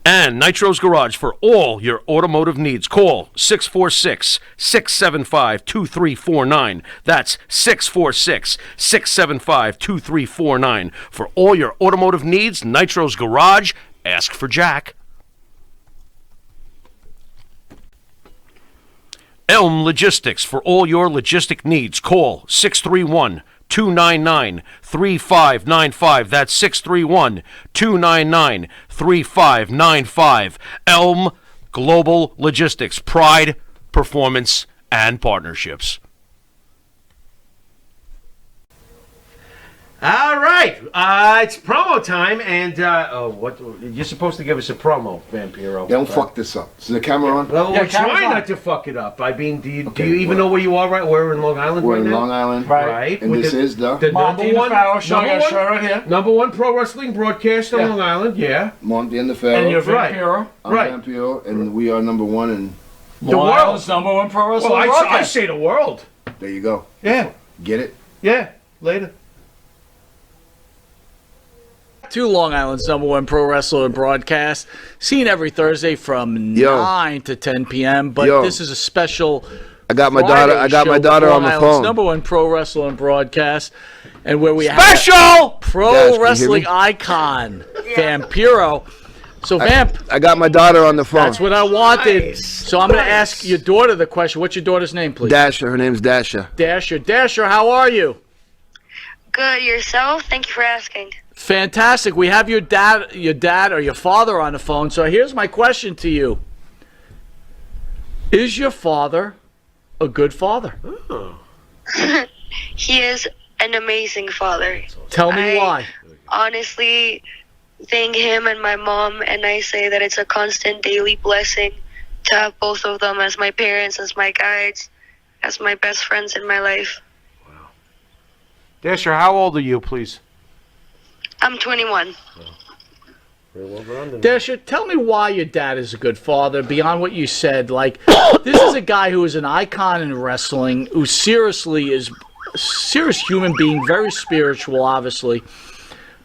And Nitro's Garage for all your automotive needs. Call 646-675-2349. That's 646-675-2349. For all your automotive needs, Nitro's Garage. Ask for Jack. Elm Logistics for all your logistic needs. Call 631-299-3595. That's 631-299-3595. Elm Global Logistics. Pride, performance, and partnerships. All right, it's promo time, and what you're supposed to give us a promo, Vampiro. Don't fuck this up. Is the camera on? Well, we're trying not to fuck it up. I mean, do you even know where you are? Right, we're in Long Island. We're right in now? Long Island, right? And this is the number one right here. Number one pro wrestling broadcast on Long Island. Yeah, Monty and the Pharaoh. And you're Vampiro. I'm Vampiro, and we are number one in the world's number one pro wrestling broadcast. broadcast. I say the world. There you go. Yeah. Get it? Yeah. Later. To Long Island's number one pro wrestler and broadcast, seen every Thursday from 9 to 10 p.m. But this is a special. I got my daughter on the phone. Number one pro wrestler and broadcast, and where we special have pro wrestling icon Vampiro. So Vamp, I got my daughter on the phone. That's what I wanted. So I'm going to ask your daughter the question. What's your daughter's name, please? Dasher. Her name's Dasher. Dasher, how are you? Good. Yourself? Thank you for asking. Fantastic. We have your dad or your father on the phone. So here's my question to you. Is your father a good father? Oh. He is an amazing father. Tell me why. Honestly, thank him and my mom, and I say that it's a constant daily blessing to have both of them as my parents, as my guides, as my best friends in my life. Wow. Dasher, how old are you, please? I'm 21. Very well done. Dasher, tell me why your dad is a good father, beyond what you said. Like, this is a guy who is an icon in wrestling, who seriously is a serious human being, very spiritual, obviously.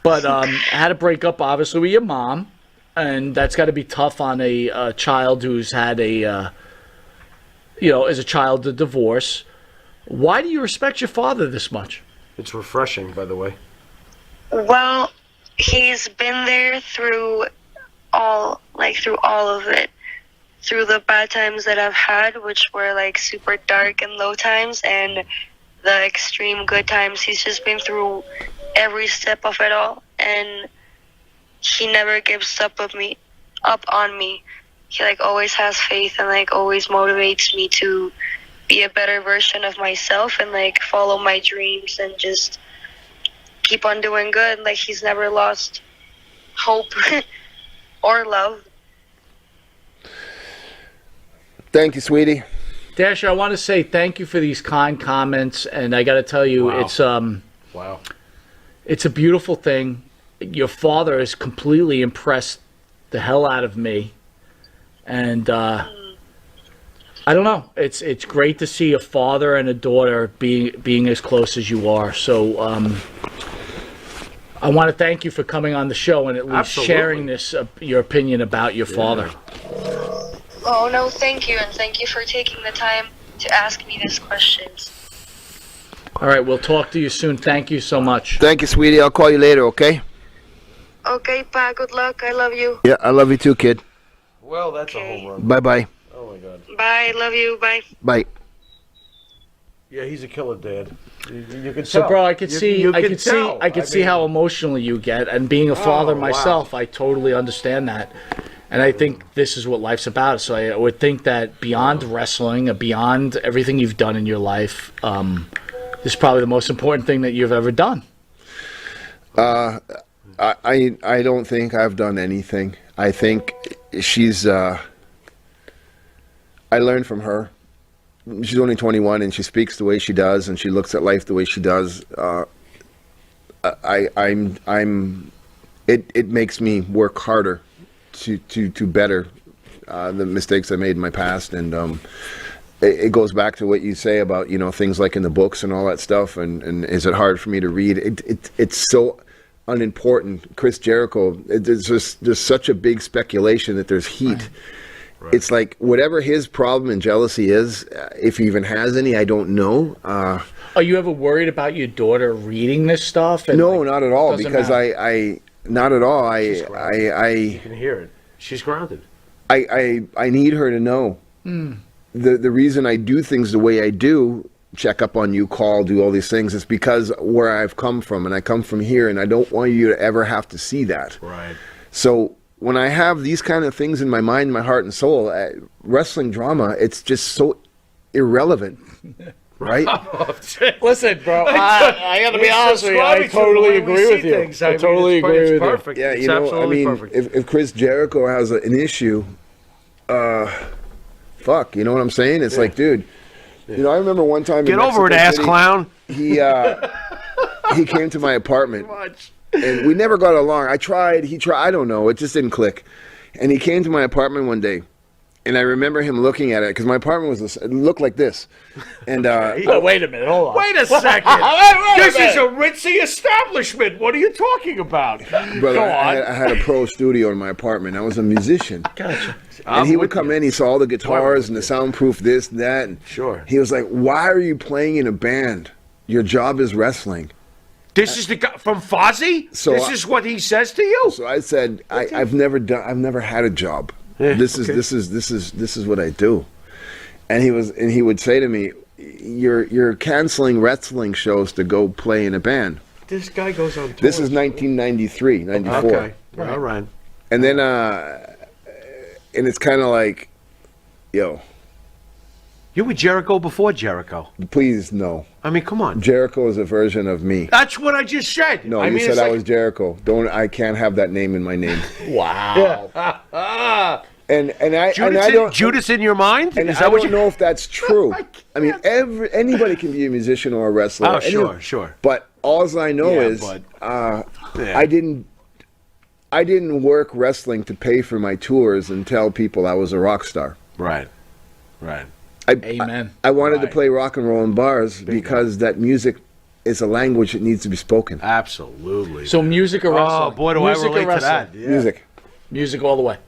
But had to break up, obviously, with your mom. And that's got to be tough on a child who's had as a child, a divorce. Why do you respect your father this much? It's refreshing, by the way. Well, he's been there through all of it. Through the bad times that I've had, which were like super dark and low times, and the extreme good times. He's just been through every step of it all, and he never gives up on me. He always has faith and always motivates me to be a better version of myself and follow my dreams and just keep on doing good. He's never lost hope or love. Thank you, sweetie. Dasher, I want to say thank you for these kind comments, and I got to tell you, it's a beautiful thing. Your father has completely impressed the hell out of me, and I don't know. It's great to see a father and a daughter being as close as you are. So I want to thank you for coming on the show and at least sharing this your opinion about your father. Oh, no, thank you, and thank you for taking the time to ask me these questions. All right, we'll talk to you soon. Thank you so much. Thank you, sweetie. I'll call you later, okay? Okay, Pa, good luck. I love you. Yeah, I love you too, kid. Well, that's a home run. Bye-bye. Oh, my God. Bye, love you. Bye. Bye. Yeah, he's a killer, Dad. You can tell. So, bro, I could see how emotional you get, and being a father myself, I totally understand that. And I think this is what life's about. So I would think that beyond wrestling, beyond everything you've done in your life, this is probably the most important thing that you've ever done. I don't think I've done anything. I think she's. I learned from her. She's only 21, and she speaks the way she does, and she looks at life the way she does. It makes me work harder to better the mistakes I made in my past, and it goes back to what you say about things like in the books and all that stuff. And is it hard for me to read? It's so. unimportant. Chris Jericho, there's such a big speculation that there's heat. Right. It's like whatever his problem and jealousy is, if he even has any, I don't know. Are you ever worried about your daughter reading this stuff? And no, not at all. Because matter. Not at all. You can hear it. She's grounded. I need her to know. The reason I do things the way I do, check up on you, call, do all these things, is because where I've come from, and I come from here, and I don't want you to ever have to see that. Right. So when I have these kind of things in my mind, my heart and soul, wrestling drama, it's just so irrelevant. Right? Listen, bro, I got to be honest with you. I totally agree with you. I totally agree with you. Perfect. Yeah, it's you know, absolutely perfect. if Chris Jericho has an issue, fuck, you know what I'm saying? It's like, dude, you know, I remember one time. Get over it, ass clown. He came to my apartment, and we never got along. He tried. I don't know. It just didn't click. And he came to my apartment one day. And I remember him looking at it because my apartment it looked like this. And wait a minute, hold on. Wait a second. This is a ritzy establishment. What are you talking about? Brother, I had a pro studio in my apartment. I was a musician. Gotcha. And he would come in, he saw all the guitars and the soundproof this and that. And sure. He was like, "Why are you playing in a band? Your job is wrestling." This is the guy from Fozzy? So this is what he says to you? So I said, I've never had a job. Yeah, this is what I do. And he would say to me, "You're canceling wrestling shows to go play in a band." This guy goes on tour. This is 1993, 94. Okay. Right. All right. And then and it's kind of like, yo, you were Jericho before Jericho. Please, no. I mean, come on. Jericho is a version of me. That's what I just said. No, I you mean, said I was Jericho. I can't have that name in my name. Wow. And I don't. Judas in your mind? And is I that what don't know if that's true. I mean, anybody can be a musician or a wrestler. Oh, sure. But all I know is, I didn't work wrestling to pay for my tours and tell people I was a rock star. Right. Amen. I wanted to play rock and roll in bars because that music is a language that needs to be spoken. Absolutely. So music or wrestling? Oh, boy, do I relate to that. Yeah. Music. Music all the way.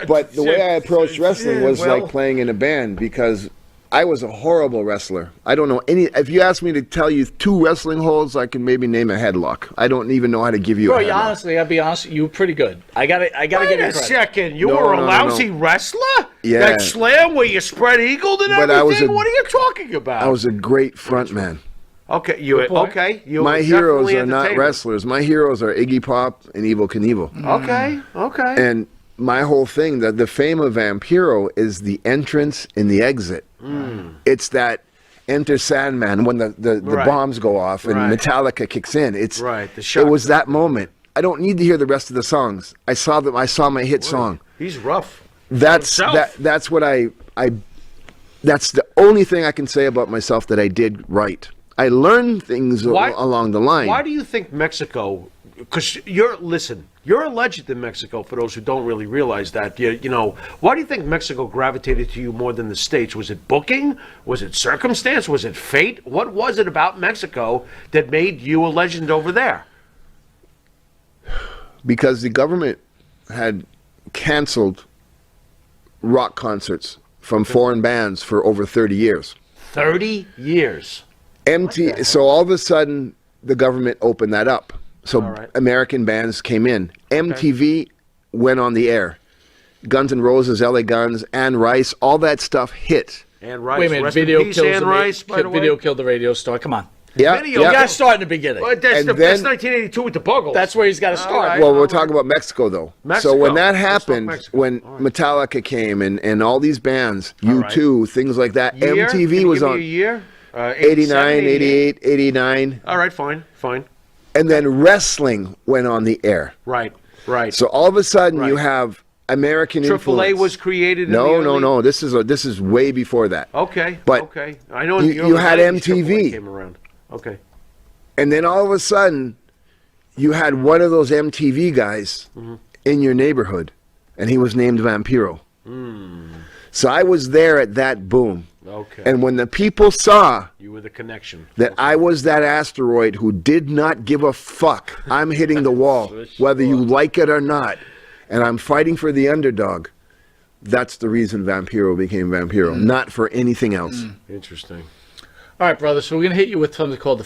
But the way I approached wrestling was like playing in a band because I was a horrible wrestler. I don't know any. If you ask me to tell you 2 wrestling holds, I can maybe name a headlock. I don't even know how to give you a headlock. Honestly, I'll be honest, you were pretty good. I gotta give you credit. Wait a second. You were a lousy wrestler? Yeah. That slam where you spread eagled and But everything? What are you talking about? I was a great front man. Okay, my heroes are not wrestlers. My heroes are Iggy Pop and Evel Knievel. Okay. And my whole thing, the fame of Vampiro is the entrance and the exit. It's that Enter Sandman when the bombs go off and Metallica kicks in. It's the shock. It was that moment. I don't need to hear the rest of the songs. I saw my hit song. He's rough. That's what I that's the only thing I can say about myself that I did right. I learned things along the line. Why do you think Mexico? Because you're a legend in Mexico. For those who don't really realize that, you know, why do you think Mexico gravitated to you more than the States? Was it booking? Was it circumstance? Was it fate? What was it about Mexico that made you a legend over there? Because the government had canceled rock concerts from foreign bands for over 30 years. 30 years. So all of a sudden, the government opened that up. So American bands came in. MTV went on the air. Guns N' Roses, LA Guns, Anne Rice, all that stuff hit. Anne Rice. Wait a minute, video killed the radio star. Come on. Yeah, You got to start in the beginning. Well, that's 1982 with the Buggles. That's where he's got to start. Well, we're talking about Mexico, though. So when that happened, when Metallica came and all these bands, U2, things like that, MTV was on. A year? 89, 88, 89. All right, fine. And then wrestling went on the air. Right. So all of a sudden you have American influence. AAA was created. No. This is way before that. Okay. But okay. I know you had MTV. Came around. Okay. And then all of a sudden, you had one of those MTV guys in your neighborhood, and he was named Vampiro. So I was there at that boom. Okay. And when the people saw You were the connection. that I was that asteroid who did not give a fuck, I'm hitting the wall, whether you like it or not, and I'm fighting for the underdog, that's the reason Vampiro became Vampiro, not for anything else. Interesting. All right, brother. So we're gonna hit you with something called the